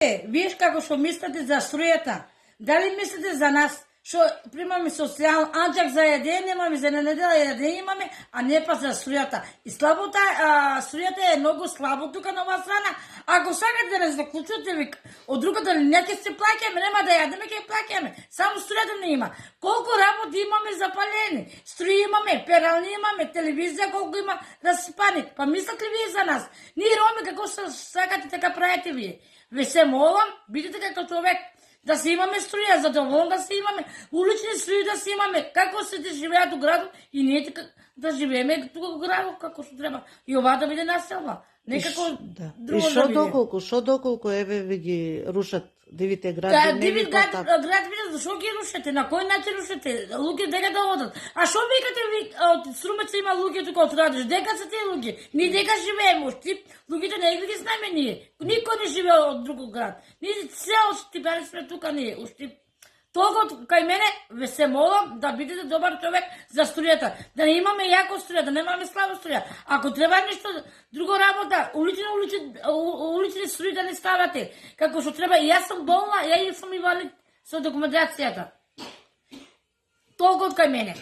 Виж како што мислите за струјата. Дали мислите за нас, што примаме социјал анџак за јадење, имаме за една недела јадење имаме, а не па за струјата. И слабота, струјата е многу слабо тука на оваа страна. Ако сакате да не заклучувате ви од другата линија ќе се плаќаме, нема да јадеме, ќе плаќаме. Само струјата не има. Колку работи имаме запалени? Струја имаме, перални имаме, телевизија колку има расипани. Па мислите ли вие за нас? Ние роми како сакате така правите вие? Ве се молам, бидете како човек, да се имаме струја, задоволно да се имаме, улични струи да се имаме, како се да живеат у градот и ние така да живееме тука у градот како што треба. И ова да биде населба, некако друго И да биде. што доколку еве ви ги рушат дивите Да, гради, диви град виде, зашо ги рушите, на кој начин рушите? Луѓе дека да одат. А што викате ви од Струмеца има луѓе тука од Радиш? Дека се тие луѓе? Ние дека живееме, ушти луѓето не ги знаеме ние. Никој не живее од друг град. Ние цел Штипари сме тука ние, ушти толку кај мене ве се молам да бидете добар човек за струјата. Да не имаме јако струја, да немаме слабо струја. Ако треба нешто друго работа, улични струи да не ставате. Како што треба, и јас сум болна, ја и сум инвалид со документацијата. Толку од кај мене.